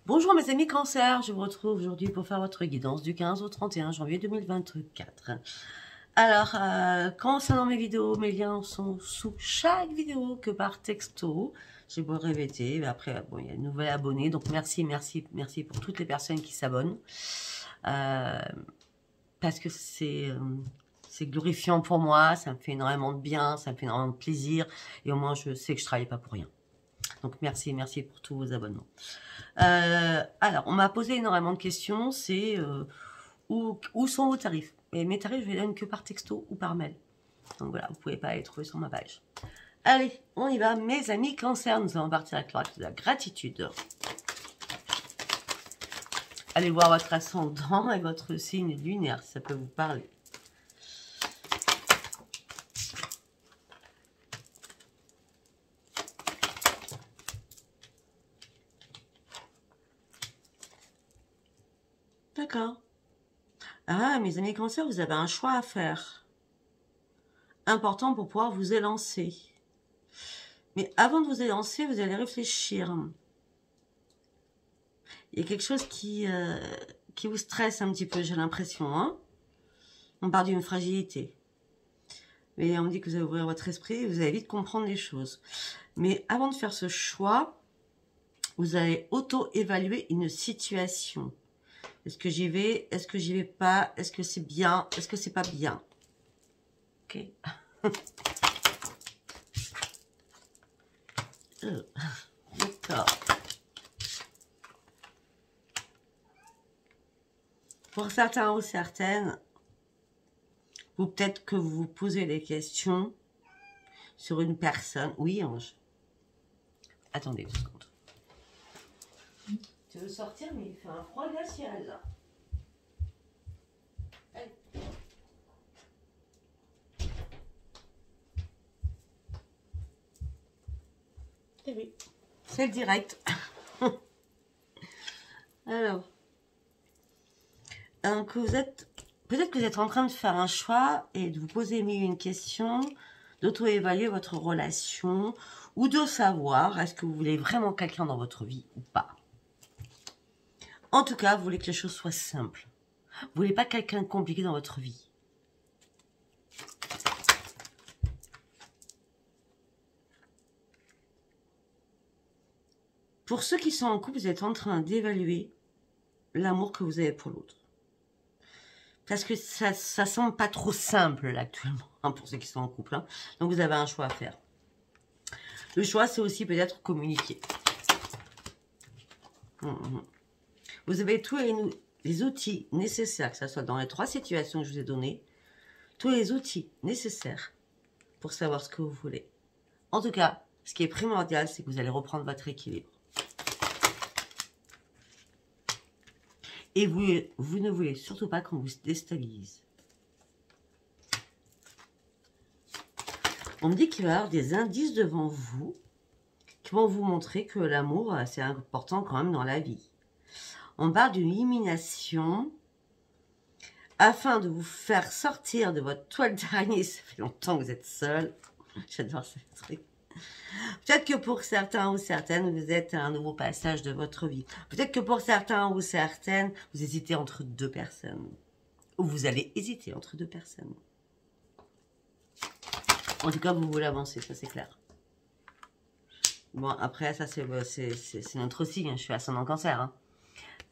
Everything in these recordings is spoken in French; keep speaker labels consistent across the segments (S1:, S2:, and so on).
S1: Bonjour mes amis Cancer, je vous retrouve aujourd'hui pour faire votre guidance du 15 au 31 janvier 2024. Alors, concernant mes vidéos, mes liens sont sous chaque vidéo que par texto. J'ai beau répéter, mais après, bon, il y a un nouvel abonné, donc merci pour toutes les personnes qui s'abonnent. Parce que c'est glorifiant pour moi, ça me fait énormément de bien, ça me fait énormément de plaisir, et au moins je sais que je travaille pas pour rien. Donc merci pour tous vos abonnements. Alors, on m'a posé énormément de questions, c'est où sont vos tarifs? Et mes tarifs, je les donne que par texto ou par mail. Donc voilà, vous pouvez pas les trouver sur ma page. Allez, on y va, mes amis Cancer, nous allons partir avec l'oracle de la gratitude. Allez voir votre ascendant et votre signe lunaire, si ça peut vous parler. D'accord. Ah, mes amis Cancer, vous avez un choix à faire. Important pour pouvoir vous élancer. Mais avant de vous élancer, vous allez réfléchir. Il y a quelque chose qui vous stresse un petit peu, j'ai l'impression. Hein, on parle d'une fragilité. Mais on me dit que vous allez ouvrir votre esprit et vous allez vite comprendre les choses. Mais avant de faire ce choix, vous allez auto-évaluer une situation. Est-ce que j'y vais? Est-ce que j'y vais pas? Est-ce que c'est bien? Est-ce que c'est pas bien? Ok. D'accord. Pour certains ou certaines, ou peut-être que vous vous posez des questions sur une personne. Oui, Ange. Attendez 2 secondes. Tu veux sortir, mais il fait un froid glacial, là. Allez. Eh oui, c'est le direct. Alors, donc vous êtes... Peut-être que vous êtes en train de faire un choix et de vous poser mille une question, d'auto-évaluer votre relation, ou de savoir est-ce que vous voulez vraiment quelqu'un dans votre vie ou pas. En tout cas, vous voulez que les choses soient simples. Vous voulez pas quelqu'un de compliqué dans votre vie. Pour ceux qui sont en couple, vous êtes en train d'évaluer l'amour que vous avez pour l'autre. Parce que ça semble pas trop simple là actuellement, hein, pour ceux qui sont en couple. Hein. Donc vous avez un choix à faire. Le choix, c'est aussi peut-être communiquer. Vous avez tous les outils nécessaires, que ce soit dans les 3 situations que je vous ai données, tous les outils nécessaires pour savoir ce que vous voulez. En tout cas, ce qui est primordial, c'est que vous allez reprendre votre équilibre. Et vous ne voulez surtout pas qu'on vous déstabilise. On me dit qu'il va y avoir des indices devant vous qui vont vous montrer que l'amour, c'est important quand même dans la vie. On parle d'une élimination afin de vous faire sortir de votre toile d'araignée. Ça fait longtemps que vous êtes seul. J'adore ce truc. Peut-être que pour certains ou certaines, vous êtes à un nouveau passage de votre vie. Peut-être que pour certains ou certaines, vous hésitez entre 2 personnes. Ou vous allez hésiter entre 2 personnes. En tout cas, vous voulez avancer, ça c'est clair. Bon, après, ça c'est notre signe. Hein. Je suis ascendant Cancer. Hein.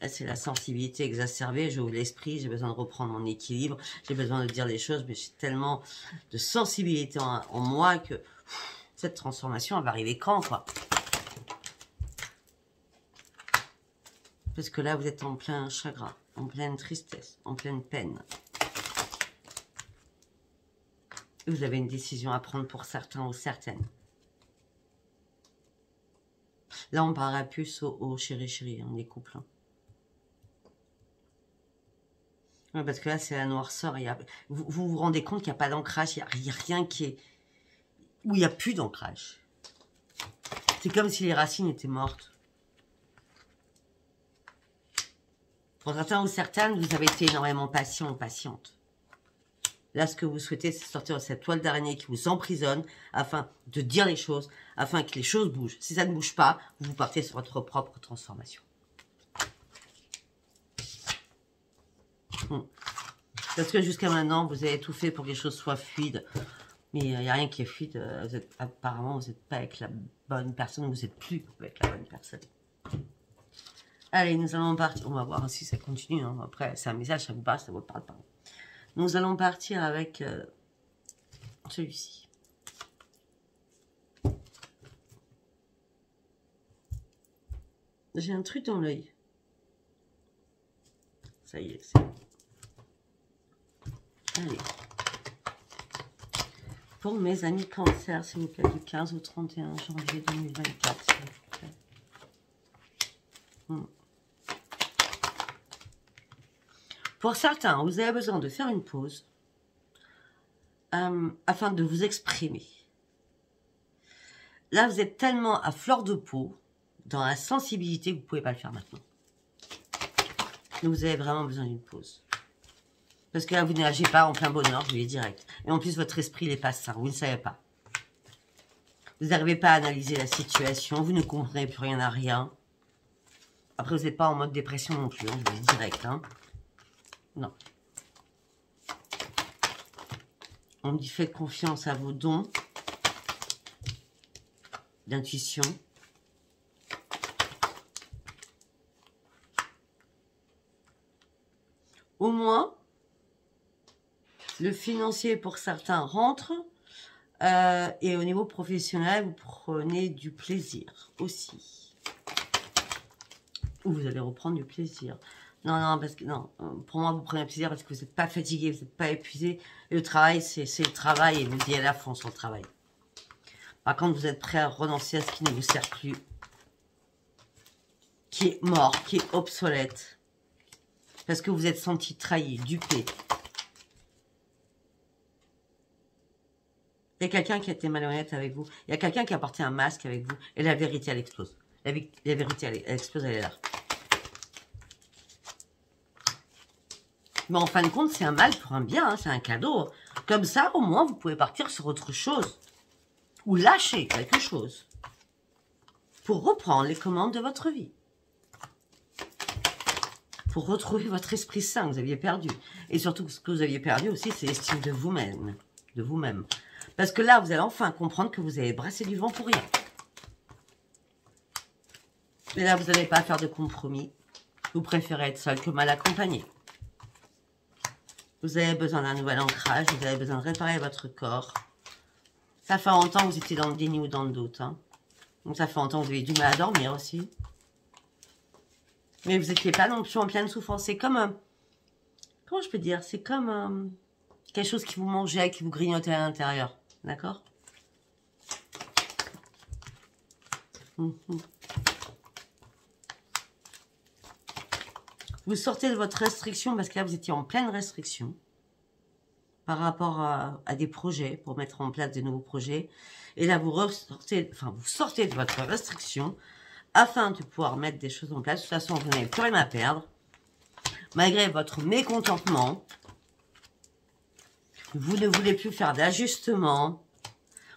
S1: C'est la sensibilité exacerbée. J'ouvre l'esprit, j'ai besoin de reprendre mon équilibre. J'ai besoin de dire les choses, mais j'ai tellement de sensibilité en moi que... Cette transformation, elle va arriver quand, quoi? Parce que là, vous êtes en plein chagrin, en pleine tristesse, en pleine peine. Et vous avez une décision à prendre pour certains ou certaines. Là, on parlera plus au chéri, on est couple. Hein. Ouais, parce que là, c'est la noirceur. Vous vous rendez compte qu'il n'y a pas d'ancrage, il n'y a rien qui est... où il n'y a plus d'ancrage. C'est comme si les racines étaient mortes. Pour certains ou certaines, vous avez été énormément patient ou patiente. Là, ce que vous souhaitez, c'est sortir de cette toile d'araignée qui vous emprisonne afin de dire les choses, afin que les choses bougent. Si ça ne bouge pas, vous partez sur votre propre transformation. Parce que jusqu'à maintenant, vous avez tout fait pour que les choses soient fluides. Mais il n'y a rien qui est fluide. Apparemment, vous n'êtes pas avec la bonne personne. Vous n'êtes plus avec la bonne personne. Allez, nous allons partir. On va voir si ça continue. Hein. Après, c'est un message, ça vous parle, ça ne vous parle pas. Nous allons partir avec celui-ci. J'ai un truc dans l'œil. Ça y est, c'est bon. Allez. Pour mes amis cancer, s'il vous plaît, du 15 au 31 janvier 2024, s'il vous plaît. Pour certains, vous avez besoin de faire une pause afin de vous exprimer. Là, vous êtes tellement à fleur de peau, dans la sensibilité, que vous ne pouvez pas le faire maintenant. Donc, vous avez vraiment besoin d'une pause. Parce que là, vous n'agissez pas en plein bonheur, je vous l'ai direct. Et en plus, votre esprit n'est pas sain, vous ne savez pas. Vous n'arrivez pas à analyser la situation, vous ne comprenez plus rien à rien. Après, vous n'êtes pas en mode dépression non plus, hein, je vous le dis direct. Hein. Non. On me dit faites confiance à vos dons d'intuition. Au moins, le financier pour certains rentre et au niveau professionnel, vous prenez du plaisir aussi. Ou vous allez reprendre du plaisir. Non, non, parce que non, pour moi, vous prenez du plaisir parce que vous n'êtes pas fatigué, vous n'êtes pas épuisé. Et le travail, c'est le travail et vous y allez à fond sur le travail. Par contre, vous êtes prêt à renoncer à ce qui ne vous sert plus, qui est mort, qui est obsolète. Parce que vous êtes senti trahi, dupé. Il y a quelqu'un qui a été malhonnête avec vous. Il y a quelqu'un qui a porté un masque avec vous. Et la vérité, elle explose. La vérité, elle explose, elle est là. Mais en fin de compte, c'est un mal pour un bien. Hein, c'est un cadeau. Comme ça, au moins, vous pouvez partir sur autre chose. Ou lâcher quelque chose. Pour reprendre les commandes de votre vie. Pour retrouver votre esprit sain que vous aviez perdu. Et surtout, ce que vous aviez perdu aussi, c'est l'estime de vous-même. De vous-même. Parce que là, vous allez enfin comprendre que vous avez brassé du vent pour rien. Et là, vous n'allez pas faire de compromis. Vous préférez être seul que mal accompagné. Vous avez besoin d'un nouvel ancrage. Vous avez besoin de réparer votre corps. Ça fait longtemps que vous étiez dans le déni ou dans le doute. Hein. Donc, ça fait longtemps que vous avez du mal à dormir aussi. Mais vous n'étiez pas non plus en pleine souffrance. C'est comme... comment je peux dire? C'est comme quelque chose qui vous mangeait, qui vous grignotait à l'intérieur. D'accord? Vous sortez de votre restriction parce que là, vous étiez en pleine restriction par rapport à des projets, pour mettre en place de nouveaux projets. Et là, vous sortez de votre restriction afin de pouvoir mettre des choses en place. De toute façon, vous n'avez plus rien à perdre. Malgré votre mécontentement, vous ne voulez plus faire d'ajustement.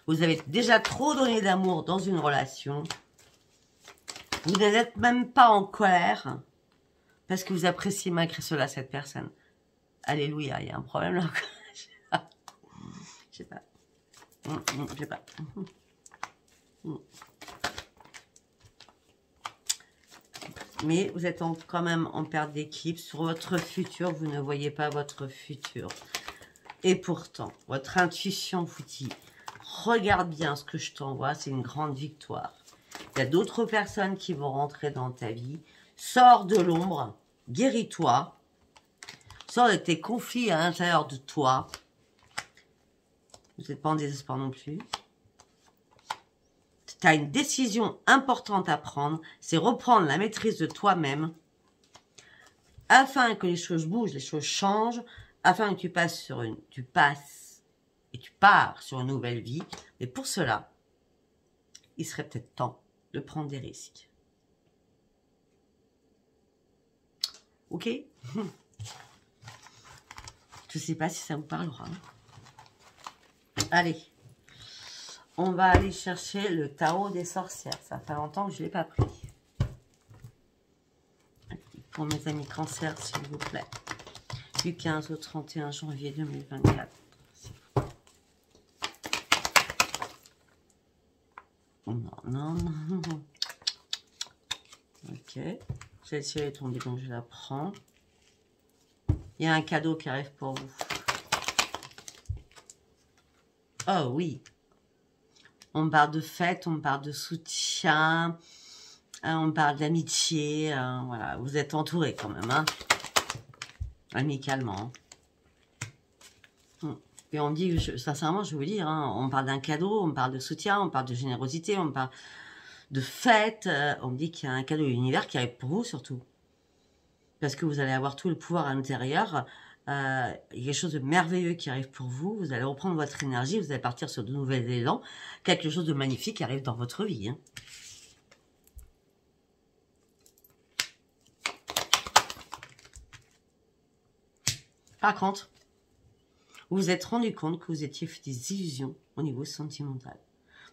S1: Vous avez déjà trop donné d'amour dans une relation. Vous n'êtes même pas en colère parce que vous appréciez malgré cela cette personne. Alléluia, il y a un problème là. Je sais pas. Je sais pas. Mais vous êtes quand même en perte d'équilibre. Sur votre futur, vous ne voyez pas votre futur. Et pourtant, votre intuition vous dit, regarde bien ce que je t'envoie, c'est une grande victoire. Il y a d'autres personnes qui vont rentrer dans ta vie. Sors de l'ombre, guéris-toi. Sors de tes conflits à l'intérieur de toi. Vous n'êtes pas en désespoir non plus. Tu as une décision importante à prendre, c'est reprendre la maîtrise de toi-même afin que les choses bougent, les choses changent, afin que tu pars sur une nouvelle vie. Mais pour cela, il serait peut-être temps de prendre des risques. Ok? Je ne sais pas si ça vous parlera. Allez. On va aller chercher le tarot des sorcières. Ça fait longtemps que je ne l'ai pas pris. Pour mes amis cancer, s'il vous plaît. Du 15 au 31 janvier 2024. Non, non, non, non. Ok. Celle-ci est tombée, donc je la prends. Il y a un cadeau qui arrive pour vous. Oh oui. On parle de fête, on parle de soutien, on parle d'amitié. Voilà, vous êtes entouré quand même, hein, amicalement. Et on dit, sincèrement, je vais vous dire, hein, on parle d'un cadeau, on parle de soutien, on parle de générosité, on parle de fête. On me dit qu'il y a un cadeau de l'univers qui arrive pour vous surtout. Parce que vous allez avoir tout le pouvoir à l'intérieur. Il y a quelque chose de merveilleux qui arrive pour vous. Vous allez reprendre votre énergie. Vous allez partir sur de nouveaux élans. Quelque chose de magnifique arrive dans votre vie. Hein. Par contre, vous vous êtes rendu compte que vous étiez fait des illusions au niveau sentimental.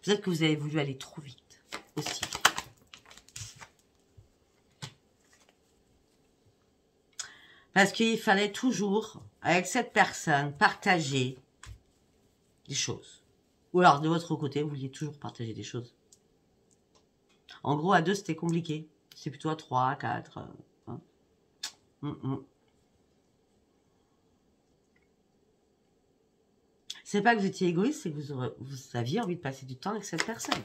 S1: Peut-être que vous avez voulu aller trop vite aussi. Parce qu'il fallait toujours, avec cette personne, partager des choses. Ou alors, de votre côté, vous vouliez toujours partager des choses. En gros, à deux, c'était compliqué. C'est plutôt à 3, à 4. Hein. C'est pas que vous étiez égoïste, c'est que vous aviez envie de passer du temps avec cette personne.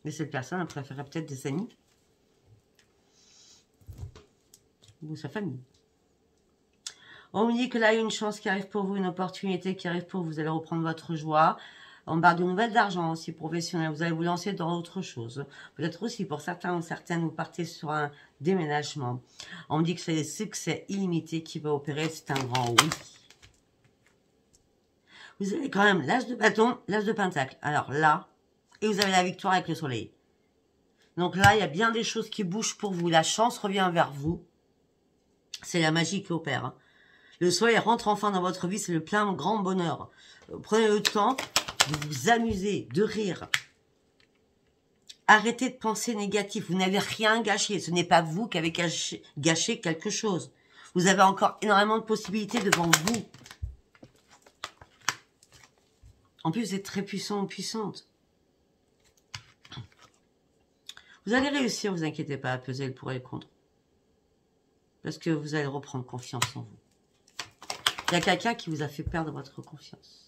S1: Mais cette personne, elle préférait peut-être des amis. Ou sa famille. On me dit que là, il y a une chance qui arrive pour vous, une opportunité qui arrive pour vous. Vous allez reprendre votre joie. On parle de nouvelles d'argent aussi professionnel. Vous allez vous lancer dans autre chose. Peut-être aussi pour certains ou certaines, vous partez sur un déménagement. On me dit que c'est le succès illimité qui va opérer. C'est un grand oui. Vous avez quand même l'as de bâton, l'as de pentacle. Alors là, et vous avez la victoire avec le soleil. Donc là, il y a bien des choses qui bougent pour vous. La chance revient vers vous. C'est la magie qui opère. Hein. Le soleil rentre enfin dans votre vie, c'est le plein grand bonheur. Prenez le temps de vous amuser, de rire. Arrêtez de penser négatif. Vous n'avez rien gâché. Ce n'est pas vous qui avez gâché quelque chose. Vous avez encore énormément de possibilités devant vous. En plus, vous êtes très puissant ou puissante. Vous allez réussir, vous inquiétez pas, à peser le pour et le contre. Parce que vous allez reprendre confiance en vous. Il y a quelqu'un qui vous a fait perdre votre confiance.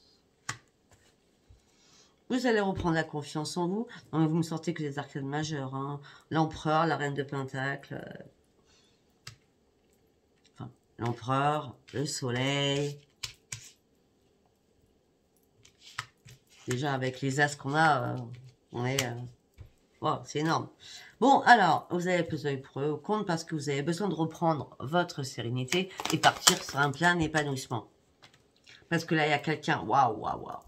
S1: Vous allez reprendre la confiance en vous. Non, mais vous me sortez que des arcades majeures. Hein. L'empereur, la reine de Pentacle. Enfin, l'empereur, le soleil. Déjà, avec les as qu'on a, on est... wow, c'est énorme. Bon, alors, vous avez pesé pour eux au compte parce que vous avez besoin de reprendre votre sérénité et partir sur un plein épanouissement. Parce que là, il y a quelqu'un... Waouh, waouh, waouh.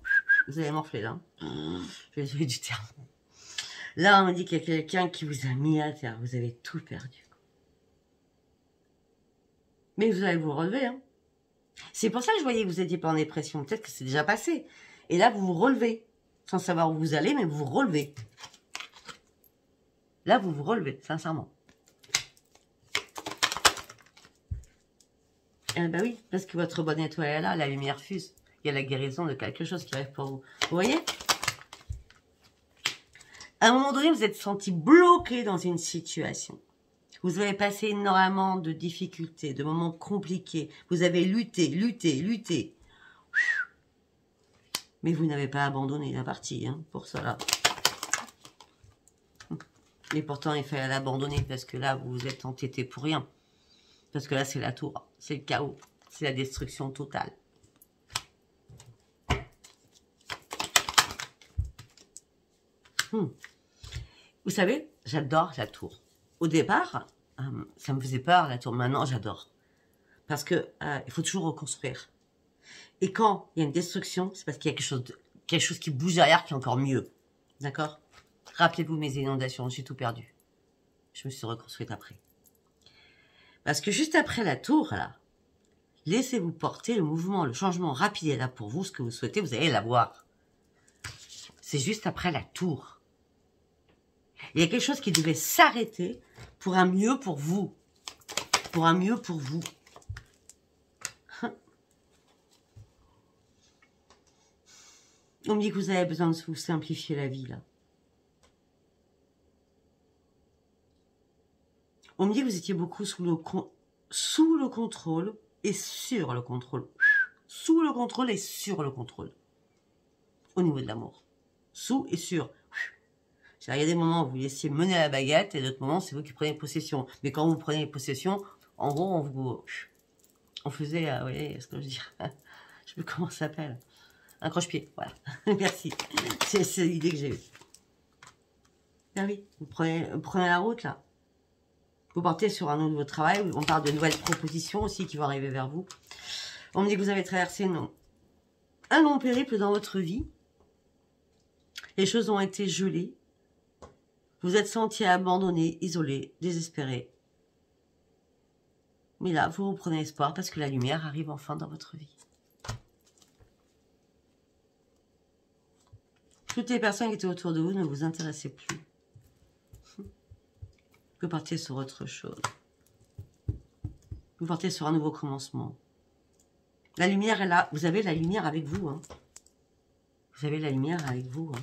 S1: Vous avez morflé, là. Je vais jouer du terme. Là, on me dit qu'il y a quelqu'un qui vous a mis à terre. Vous avez tout perdu. Mais vous allez vous relever, hein. C'est pour ça que je voyais que vous n'étiez pas en dépression. Peut-être que c'est déjà passé. Et là, vous vous relevez. Sans savoir où vous allez, mais vous vous relevez. Là, vous vous relevez, sincèrement. Eh ben oui, parce que votre bonne étoile est là, la lumière fuse. Il y a la guérison de quelque chose qui arrive pour vous. Vous voyez? À un moment donné, vous êtes senti bloqué dans une situation. Vous avez passé énormément de difficultés, de moments compliqués. Vous avez lutté, lutté, lutté. Mais vous n'avez pas abandonné la partie, hein, pour cela. Et pourtant, il fallait l'abandonner parce que là, vous vous êtes entêté pour rien. Parce que là, c'est la tour, c'est le chaos, c'est la destruction totale. Vous savez, j'adore la tour. Au départ, ça me faisait peur, la tour. Maintenant, j'adore. Parce que il faut toujours reconstruire. Et quand il y a une destruction, c'est parce qu'il y a quelque chose qui bouge derrière qui est encore mieux. D'accord? Rappelez-vous mes inondations, j'ai tout perdu. Je me suis reconstruite après. Parce que juste après la tour, là, laissez-vous porter le mouvement, le changement rapide est là pour vous, ce que vous souhaitez, vous allez l'avoir. C'est juste après la tour. Il y a quelque chose qui devait s'arrêter pour un mieux pour vous. Pour un mieux pour vous. On me dit que vous avez besoin de vous simplifier la vie, là. On me dit que vous étiez beaucoup sous le contrôle et sur le contrôle. Sous le contrôle et sur le contrôle. Au niveau de l'amour. Sous et sur. Il y a des moments où vous laissiez mener la baguette et d'autres moments, c'est vous qui prenez possession. Mais quand vous prenez possession, en gros, on faisait, vous voyez ce que je veux dire. Je sais plus comment ça s'appelle. Un croche-pied, voilà. Merci. C'est l'idée que j'ai eue. Ah oui, vous prenez la route, là. Vous partez sur un nouveau travail. On parle de nouvelles propositions aussi qui vont arriver vers vous. On me dit que vous avez traversé un long périple dans votre vie. Les choses ont été gelées. Vous êtes senti abandonné, isolé, désespéré. Mais là, vous reprenez espoir parce que la lumière arrive enfin dans votre vie. Toutes les personnes qui étaient autour de vous ne vous intéressaient plus. Vous partez sur autre chose. Vous partez sur un nouveau commencement. La lumière est là. Vous avez la lumière avec vous. Hein. Vous avez la lumière avec vous. Hein.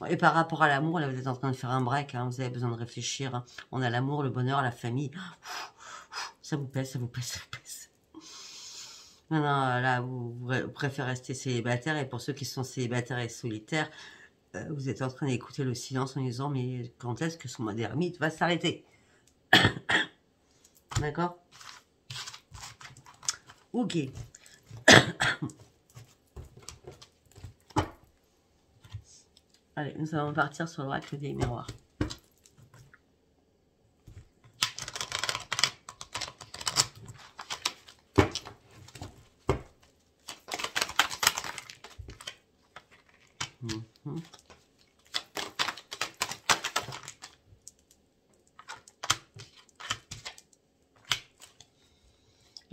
S1: Et par rapport à l'amour, là, vous êtes en train de faire un break. Hein. Vous avez besoin de réfléchir. Hein. On a l'amour, le bonheur, la famille. Ça vous pèse, ça vous pèse, ça vous pèse. Maintenant, là, vous préférez rester célibataire. Et pour ceux qui sont célibataires et solitaires, vous êtes en train d'écouter le silence en disant, mais quand est-ce que son ermite va s'arrêter? D'accord? Ok. Allez, nous allons partir sur l'oracle des miroirs.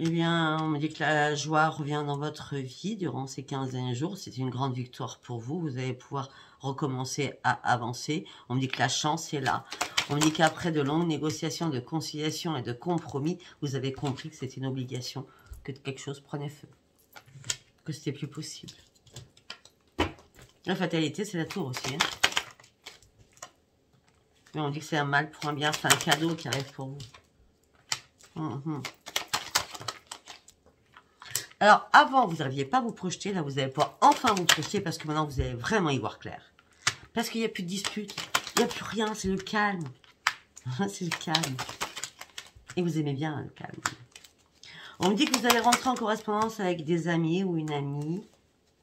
S1: Eh bien, on me dit que la joie revient dans votre vie durant ces 15 derniers jours. C'est une grande victoire pour vous. Vous allez pouvoir recommencer à avancer. On me dit que la chance est là. On me dit qu'après de longues négociations, de conciliation et de compromis, vous avez compris que c'était une obligation, que quelque chose prenait feu, que c'était plus possible. La fatalité, c'est la tour aussi. Hein. Mais on dit que c'est un mal pour un bien. C'est un cadeau qui arrive pour vous. Alors, avant, vous n'arriviez pas à vous projeter. Là, vous allez pouvoir enfin vous projeter parce que maintenant, vous allez vraiment y voir clair. Parce qu'il n'y a plus de disputes. Il n'y a plus rien. C'est le calme. C'est le calme. Et vous aimez bien le calme. On me dit que vous allez rentrer en correspondance avec des amis ou une amie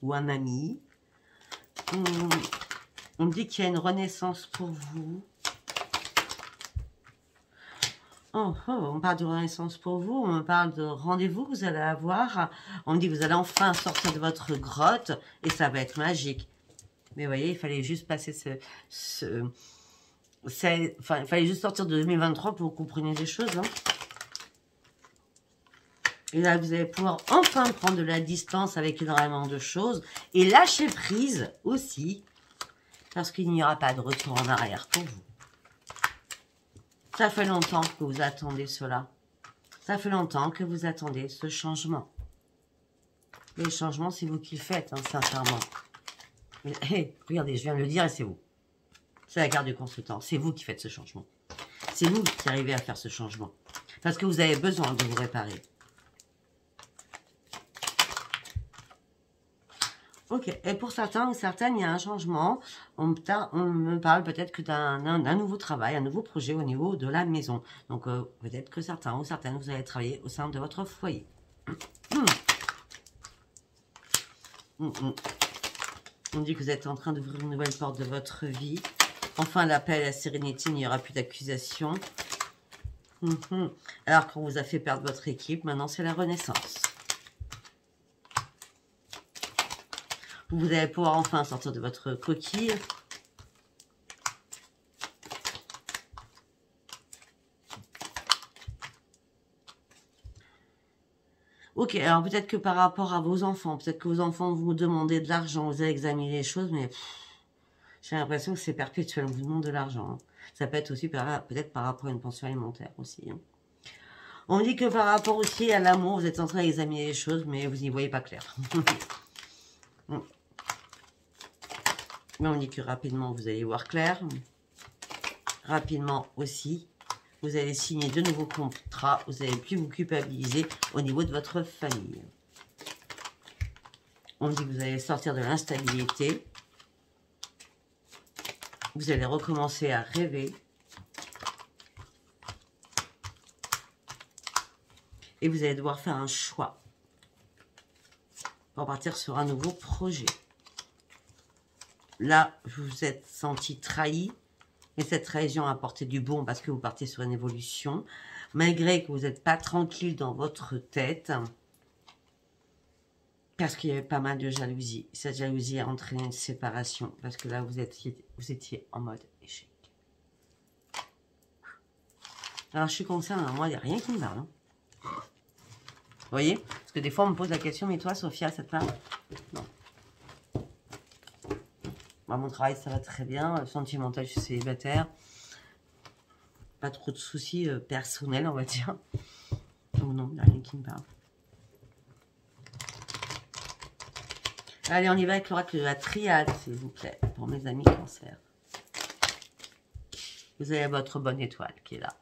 S1: ou un ami. On me dit qu'il y a une renaissance pour vous. On parle de renaissance pour vous, on parle de rendez-vous que vous allez avoir. On me dit que vous allez enfin sortir de votre grotte et ça va être magique. Mais vous voyez, il fallait juste passer il fallait juste sortir de 2023 pour que vous compreniez des choses. Hein. Et là, vous allez pouvoir enfin prendre de la distance avec énormément de choses et lâcher prise aussi parce qu'il n'y aura pas de retour en arrière pour vous. Ça fait longtemps que vous attendez cela. Ça fait longtemps que vous attendez ce changement. Les changements, c'est vous qui le faites, hein, sincèrement. Hey, regardez, je viens de le dire et c'est vous. C'est la carte du consultant. C'est vous qui faites ce changement. C'est vous qui arrivez à faire ce changement. Parce que vous avez besoin de vous réparer. Ok, et pour certains ou certaines, il y a un changement. On me parle peut-être que d'un nouveau travail, un nouveau projet au niveau de la maison. Donc, peut-être que certains ou certaines, vous allez travailler au sein de votre foyer. On dit que vous êtes en train d'ouvrir une nouvelle porte de votre vie. Enfin, l'appel à la sérénité, il n'y aura plus d'accusation. Alors qu'on vous a fait perdre votre équipe, maintenant c'est la renaissance. Vous allez pouvoir enfin sortir de votre coquille. Ok, alors peut-être que par rapport à vos enfants, peut-être que vos enfants vous demandent de l'argent, vous avez examiné les choses, mais j'ai l'impression que c'est perpétuel, on vous demande de l'argent. Hein. Ça peut être aussi peut-être par rapport à une pension alimentaire aussi. Hein. On dit que par rapport aussi à l'amour, vous êtes en train d'examiner les choses, mais vous n'y voyez pas clair. Mais on dit que rapidement, vous allez voir clair. Rapidement aussi, vous allez signer de nouveaux contrats. Vous n'allez plus vous culpabiliser au niveau de votre famille. On dit que vous allez sortir de l'instabilité. Vous allez recommencer à rêver. Et vous allez devoir faire un choix pour partir sur un nouveau projet. Là, vous vous êtes senti trahi, mais cette trahison a apporté du bon parce que vous partez sur une évolution. Malgré que vous n'êtes pas tranquille dans votre tête, parce qu'il y avait pas mal de jalousie. Cette jalousie a entraîné une séparation, parce que là, vous étiez en mode échec. Alors, je suis consciente, moi, il n'y a rien qui me parle. Hein. Vous voyez? Parce que des fois, on me pose la question, mais toi, Sophia, ça te parle? Non. Moi, mon travail, ça va très bien. Sentimental, je suis célibataire. Pas trop de soucis personnels, on va dire. Oh non, il n'y a rien qui me parle. Allez, on y va avec l'oracle de la triade, s'il vous plaît, pour mes amis cancer. Vous avez votre bonne étoile qui est là.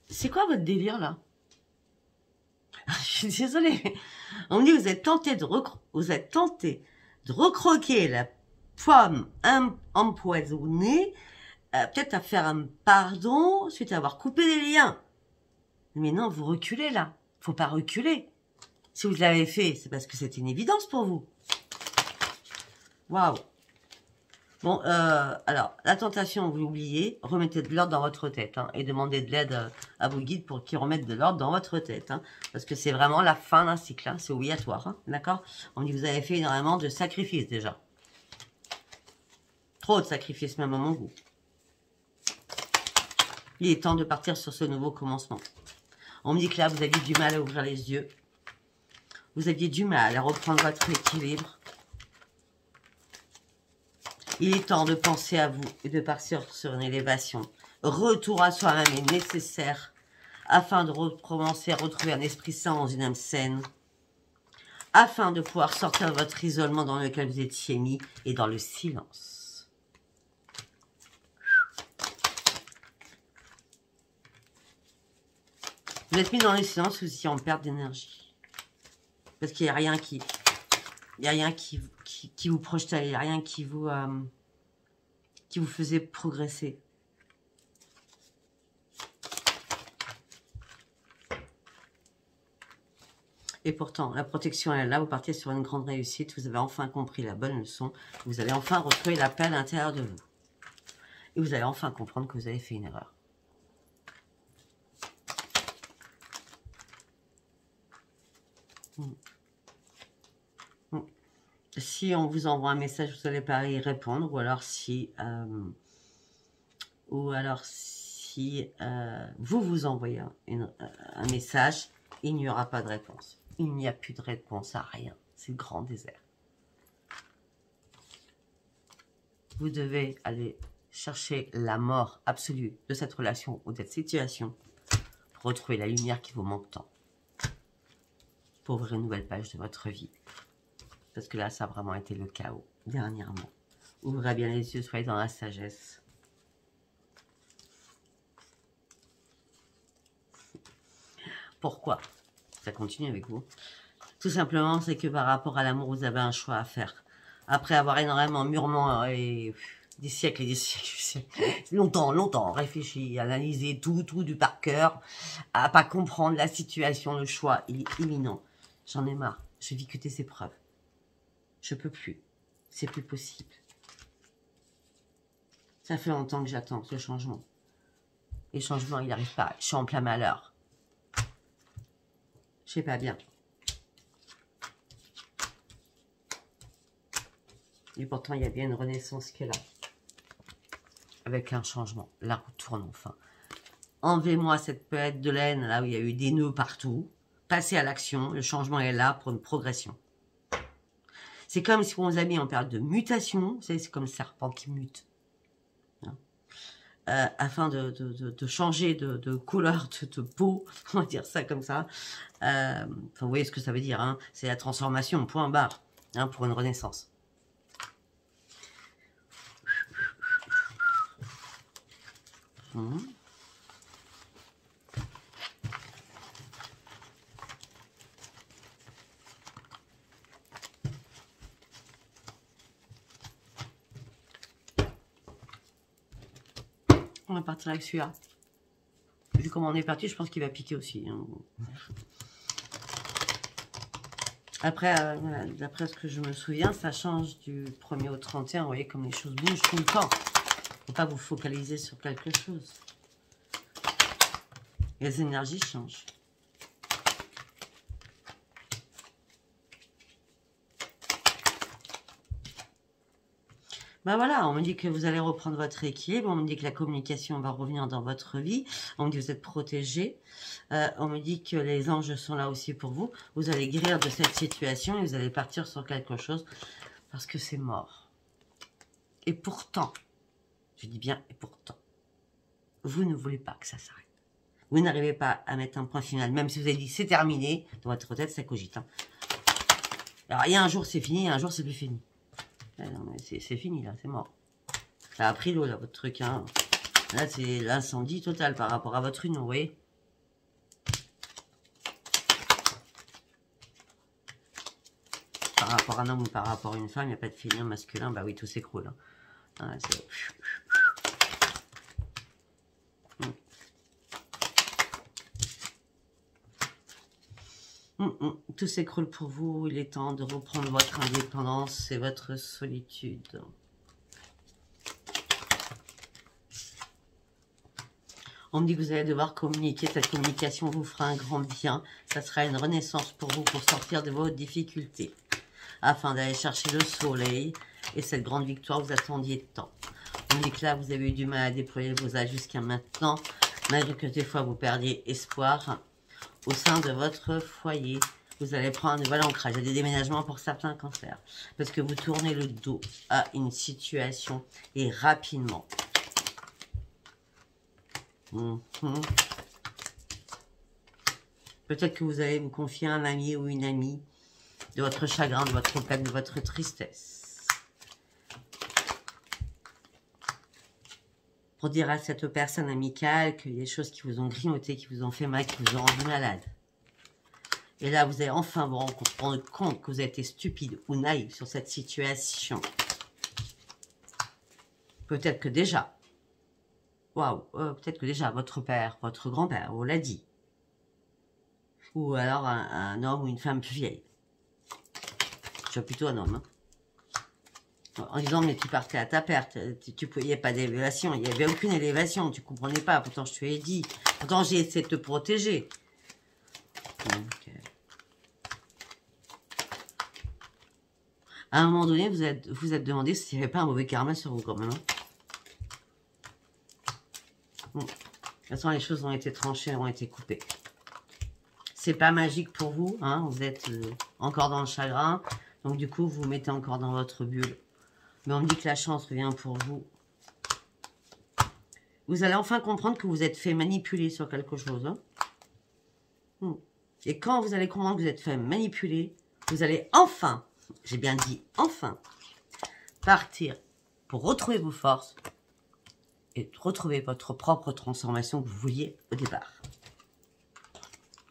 S1: C'est quoi votre délire là? Je suis désolée. On me dit vous êtes tenté de recroquer la pomme empoisonnée, peut-être à faire un pardon suite à avoir coupé les liens. Mais non, vous reculez là. Faut pas reculer. Si vous l'avez fait, c'est parce que c'était une évidence pour vous. Waouh. Bon, alors, la tentation, vous l'oubliez, remettez de l'ordre dans votre tête, hein, et demandez de l'aide à vos guides pour qu'ils remettent de l'ordre dans votre tête, hein, parce que c'est vraiment la fin d'un cycle, hein, c'est obligatoire, hein, d'accord? On dit que vous avez fait énormément de sacrifices déjà. Trop de sacrifices même à mon goût. Il est temps de partir sur ce nouveau commencement. On me dit que là, vous aviez du mal à ouvrir les yeux. Vous aviez du mal à reprendre votre équilibre. Il est temps de penser à vous et de partir sur une élévation. Retour à soi-même est nécessaire afin de recommencer à retrouver un esprit sain dans une âme saine, afin de pouvoir sortir de votre isolement dans lequel vous étiez mis et dans le silence. Vous êtes mis dans le silence aussi en perte d'énergie. Parce qu'il n'y a rien qui... Il n'y a rien qui vous projetait, il n'y a rien qui vous faisait progresser. Et pourtant, la protection est là, vous partez sur une grande réussite, vous avez enfin compris la bonne leçon, vous allez enfin retrouver la paix à l'intérieur de vous. Et vous allez enfin comprendre que vous avez fait une erreur. Si on vous envoie un message, vous n'allez pas y répondre, ou alors si vous vous envoyez un message, il n'y aura pas de réponse. Il n'y a plus de réponse à rien. C'est le grand désert. Vous devez aller chercher la mort absolue de cette relation ou de cette situation pour retrouver la lumière qui vous manque tant. Pour ouvrir une nouvelle page de votre vie. Parce que là, ça a vraiment été le chaos, dernièrement. Ouvrez bien les yeux, soyez dans la sagesse. Pourquoi ça continue avec vous? Tout simplement, c'est que par rapport à l'amour, vous avez un choix à faire. Après avoir énormément mûrement et des siècles et des siècles, longtemps réfléchi, analysé tout du par cœur, à pas comprendre la situation, le choix, il est imminent. J'en ai marre, je vis que des épreuves. Je peux plus. C'est plus possible. Ça fait longtemps que j'attends ce changement. Et le changement, il n'arrive pas. Je suis en plein malheur. Je sais pas bien. Et pourtant, il y a bien une renaissance qui est là. Avec un changement. La roue tourne enfin. Enlevez-moi cette pelette de laine, là où il y a eu des nœuds partout. Passez à l'action. Le changement est là pour une progression. C'est comme si on vous a mis en période de mutation. Vous savez, c'est comme le serpent qui mute. Hein? afin de changer de couleur de peau, on va dire ça comme ça. Enfin, vous voyez ce que ça veut dire, hein, c'est la transformation, point barre, hein, pour une renaissance. On va partir avec celui-là. Vu comment on est parti, je pense qu'il va piquer aussi. Hein. Après, voilà, d'après ce que je me souviens, ça change du 1er au 31. Vous voyez comme les choses bougent tout le temps. Il ne faut pas vous focaliser sur quelque chose. Les énergies changent. Ben voilà, on me dit que vous allez reprendre votre équilibre, on me dit que la communication va revenir dans votre vie, on me dit que vous êtes protégé, on me dit que les anges sont là aussi pour vous, vous allez guérir de cette situation et vous allez partir sur quelque chose parce que c'est mort. Et pourtant, je dis bien et pourtant, vous ne voulez pas que ça s'arrête. Vous n'arrivez pas à mettre un point final, même si vous avez dit c'est terminé, dans votre tête ça cogite. Hein. Alors il y a un jour c'est fini, un jour c'est plus fini. C'est fini là, c'est mort. Ça a pris l'eau là, votre truc. Hein. Là, c'est l'incendie total par rapport à votre union, vous voyez. Par rapport à un homme ou par rapport à une femme, il n'y a pas de féminin, masculin, bah oui, tout s'écroule. Hein. Ah, tout s'écroule pour vous, il est temps de reprendre votre indépendance et votre solitude. On me dit que vous allez devoir communiquer, cette communication vous fera un grand bien, ça sera une renaissance pour vous pour sortir de vos difficultés, afin d'aller chercher le soleil et cette grande victoire vous attendiez tant. On me dit que là vous avez eu du mal à déployer vos ailes jusqu'à maintenant, malgré que des fois vous perdiez espoir au sein de votre foyer. Vous allez prendre un nouvel ancrage. Il y a des déménagements pour certains cancers. Parce que vous tournez le dos à une situation et rapidement. Peut-être que vous allez vous confier à un ami ou une amie de votre chagrin, de votre peine, de votre tristesse. Pour dire à cette personne amicale qu'il y a des choses qui vous ont grignoté, qui vous ont fait mal, qui vous ont rendu malade. Et là, vous allez enfin vous rendre compte que vous avez été stupide ou naïf sur cette situation. Peut-être que déjà, peut-être que déjà votre père, votre grand-père vous l'a dit. Ou alors un homme ou une femme plus vieille. Je suis plutôt un homme. Hein. En disant, mais tu partais à ta perte, il n'y a pas d'élévation, il n'y avait aucune élévation, tu ne comprenais pas, pourtant je te l'ai dit. Pourtant j'ai essayé de te protéger. Donc, à un moment donné, vous êtes demandé s'il n'y avait pas un mauvais karma sur vous quand même. Hein. Bon. De toute façon, les choses ont été tranchées, ont été coupées. C'est pas magique pour vous, hein. Vous êtes encore dans le chagrin. Donc du coup, vous vous mettez encore dans votre bulle. Mais on me dit que la chance revient pour vous. Vous allez enfin comprendre que vous êtes fait manipuler sur quelque chose. Hein. Et quand vous allez comprendre que vous êtes fait manipuler, vous allez enfin, j'ai bien dit enfin, partir pour retrouver vos forces et retrouver votre propre transformation que vous vouliez au départ.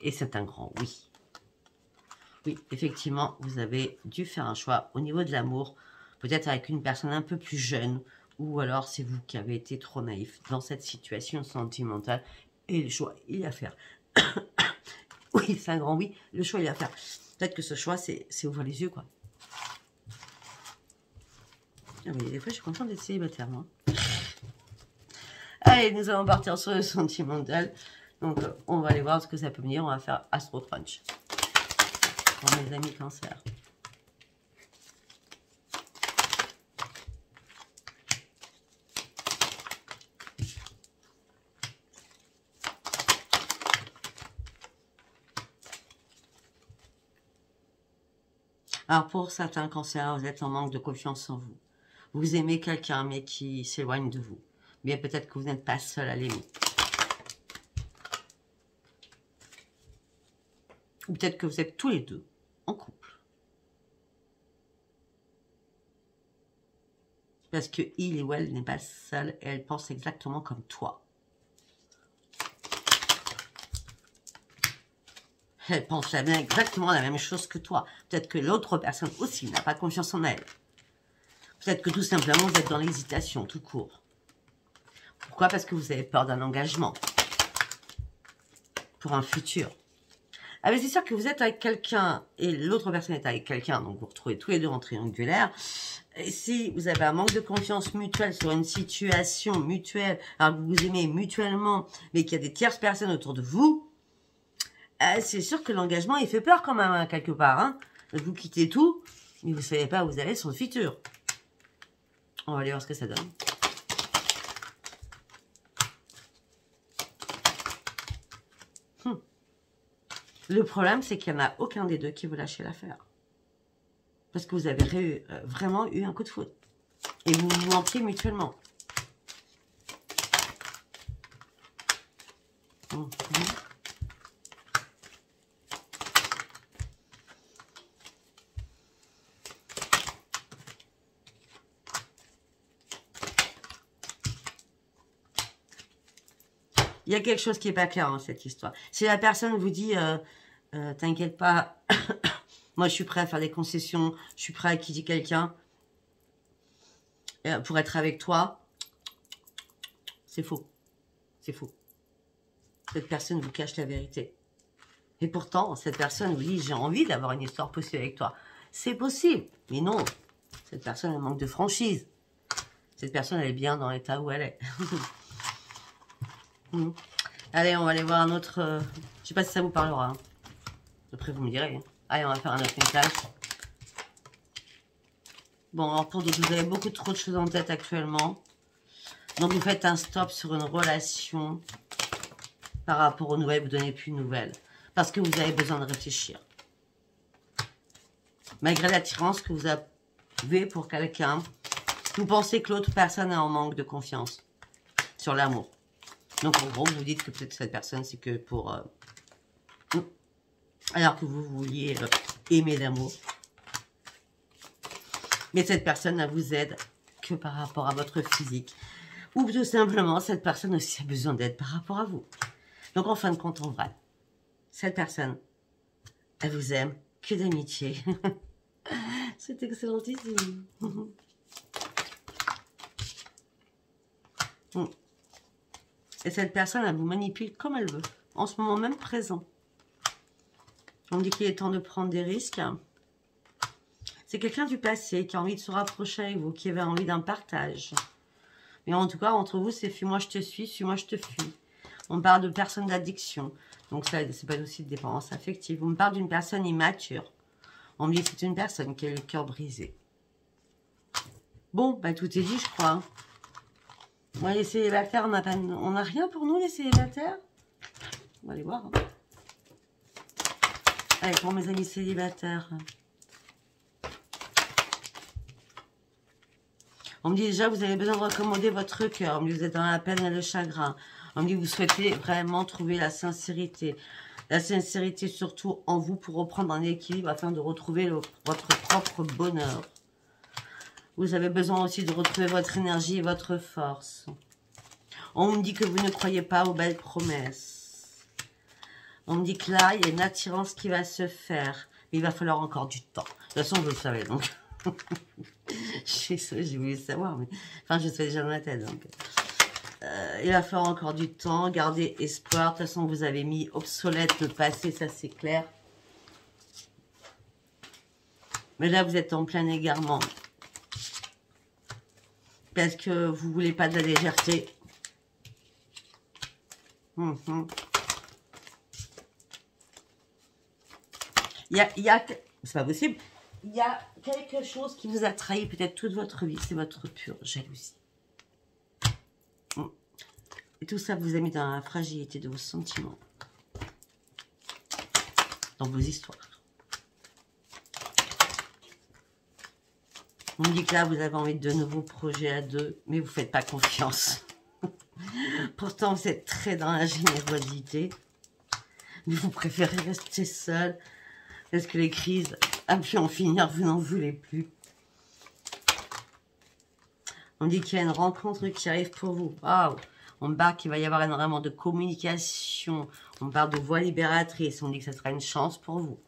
S1: Et c'est un grand oui. Oui, effectivement, vous avez dû faire un choix au niveau de l'amour, peut-être avec une personne un peu plus jeune, ou alors c'est vous qui avez été trop naïf dans cette situation sentimentale, et le choix, il y a à faire. Oui, c'est un grand oui, le choix, il y a à faire. Peut-être que ce choix, c'est ouvrir les yeux, quoi. Ah oui, des fois, je suis contente d'être célibataire, moi. Allez, nous allons partir sur le sentimental. Donc, on va aller voir ce que ça peut venir. On va faire Astro Crunch. Pour mes amis cancer. Alors, pour certains cancers, vous êtes en manque de confiance en vous. Vous aimez quelqu'un, mais qui s'éloigne de vous. Bien, peut-être que vous n'êtes pas seul à l'aimer. Ou peut-être que vous êtes tous les deux en couple. Parce que il ou elle n'est pas seul et elle pense exactement comme toi. Elle pense exactement la même chose que toi. Peut-être que l'autre personne aussi n'a pas confiance en elle. Peut-être que tout simplement vous êtes dans l'hésitation, tout court. Pourquoi? Parce que vous avez peur d'un engagement. Pour un futur. Ah mais c'est sûr que vous êtes avec quelqu'un et l'autre personne est avec quelqu'un, donc vous retrouvez tous les deux en triangulaire. Et si vous avez un manque de confiance mutuelle sur une situation mutuelle, alors que vous vous aimez mutuellement, mais qu'il y a des tierces personnes autour de vous, c'est sûr que l'engagement, il fait peur quand même, hein, quelque part. Hein. Vous quittez tout, mais vous ne savez pas où vous allez sur le futur. On va aller voir ce que ça donne. Le problème, c'est qu'il n'y en a aucun des deux qui veut lâcher l'affaire. Parce que vous avez vraiment eu un coup de foudre. Et vous vous manquez mutuellement. Il y a quelque chose qui n'est pas clair dans cette histoire. Si la personne vous dit, t'inquiète pas, moi je suis prêt à faire des concessions, je suis prêt à quitter quelqu'un pour être avec toi, c'est faux. C'est faux. Cette personne vous cache la vérité. Et pourtant, cette personne vous dit, j'ai envie d'avoir une histoire possible avec toi. C'est possible, mais non. Cette personne, elle manque de franchise. Cette personne, elle est bien dans l'état où elle est. Allez, on va aller voir un autre... je sais pas si ça vous parlera. Hein. Après, vous me direz. Hein. Allez, on va faire un autre message. Bon, alors pour d'autres, vous avez beaucoup trop de choses en tête actuellement. Donc, vous faites un stop sur une relation par rapport aux nouvelles. Vous ne donnez plus de nouvelles. Parce que vous avez besoin de réfléchir. Malgré l'attirance que vous avez pour quelqu'un, vous pensez que l'autre personne est en manque de confiance sur l'amour. Donc, en gros, vous dites que peut-être cette personne, c'est que pour... alors que vous vouliez aimer d'amour. Mais cette personne ne vous aide que par rapport à votre physique. Ou tout simplement, cette personne aussi a besoin d'aide par rapport à vous. Donc, en fin de compte, en vrai, cette personne, elle vous aime que d'amitié. C'est excellentissime. Et cette personne, elle vous manipule comme elle veut. En ce moment même présent. On dit qu'il est temps de prendre des risques. C'est quelqu'un du passé qui a envie de se rapprocher avec vous, qui avait envie d'un partage. Mais en tout cas, entre vous, c'est fuis-moi, je te suis-moi, je te fuis. On parle de personnes d'addiction. Donc, ça, c'est pas aussi de dépendance affective. On me parle d'une personne immature. On me dit que c'est une personne qui a le cœur brisé. Bon, bah tout est dit, je crois. Hein. Moi, les célibataires, on n'a rien pour nous, les célibataires. On va aller voir. Hein. Allez, pour mes amis célibataires. On me dit déjà, vous avez besoin de recommander votre cœur. On me dit, vous êtes dans la peine et le chagrin. On me dit, vous souhaitez vraiment trouver la sincérité. La sincérité surtout en vous pour reprendre un équilibre afin de retrouver votre propre bonheur. Vous avez besoin aussi de retrouver votre énergie et votre force. On me dit que vous ne croyez pas aux belles promesses. On me dit que là, il y a une attirance qui va se faire. Mais il va falloir encore du temps. De toute façon, vous le savez, donc... j'ai voulu savoir, mais... Enfin, je sais déjà dans la tête, donc... il va falloir encore du temps. Gardez espoir. De toute façon, vous avez mis obsolète le passé, ça c'est clair. Mais là, vous êtes en plein égarement. Parce que vous voulez pas de la légèreté. C'est pas possible. Il y a quelque chose qui vous a trahi peut-être toute votre vie. C'est votre pure jalousie. Et tout ça vous a mis dans la fragilité de vos sentiments. Dans vos histoires. On me dit que là, vous avez envie de nouveaux projets à deux, mais vous ne faites pas confiance. Pourtant, vous êtes très dans la générosité. Mais vous préférez rester seul. Parce que les crises, à pu en finir, vous n'en voulez plus. On dit qu'il y a une rencontre qui arrive pour vous. Waouh! On parle qu'il va y avoir énormément de communication. On parle de voie libératrice. On dit que ça sera une chance pour vous.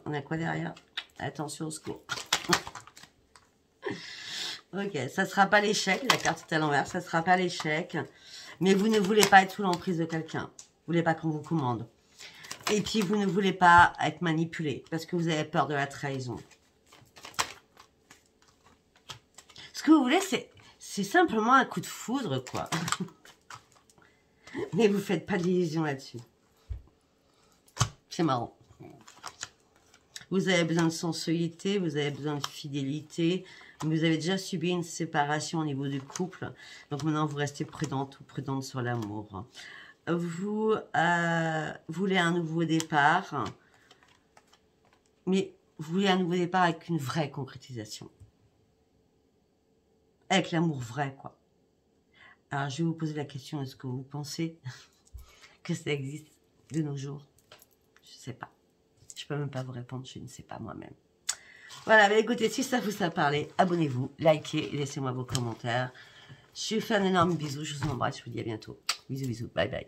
S1: On a quoi derrière? Attention au secours. Ok, ça ne sera pas l'échec. La carte est à l'envers. Ça ne sera pas l'échec. Mais vous ne voulez pas être sous l'emprise de quelqu'un. Vous ne voulez pas qu'on vous commande. Et puis, vous ne voulez pas être manipulé. Parce que vous avez peur de la trahison. Ce que vous voulez, c'est simplement un coup de foudre, quoi. Mais vous ne faites pas d'illusions là-dessus. C'est marrant. Vous avez besoin de sensualité, vous avez besoin de fidélité. Vous avez déjà subi une séparation au niveau du couple. Donc maintenant, vous restez prudente ou prudente sur l'amour. Vous voulez un nouveau départ. Mais vous voulez un nouveau départ avec une vraie concrétisation. Avec l'amour vrai, quoi. Alors, je vais vous poser la question, est-ce que vous pensez que ça existe de nos jours? Je ne sais pas. Je ne peux même pas vous répondre, je ne sais pas moi-même. Voilà, bah écoutez, si ça vous a parlé, abonnez-vous, likez, laissez-moi vos commentaires. Je vous fais un énorme bisou, je vous embrasse, je vous dis à bientôt. Bisous, bisous, bye bye.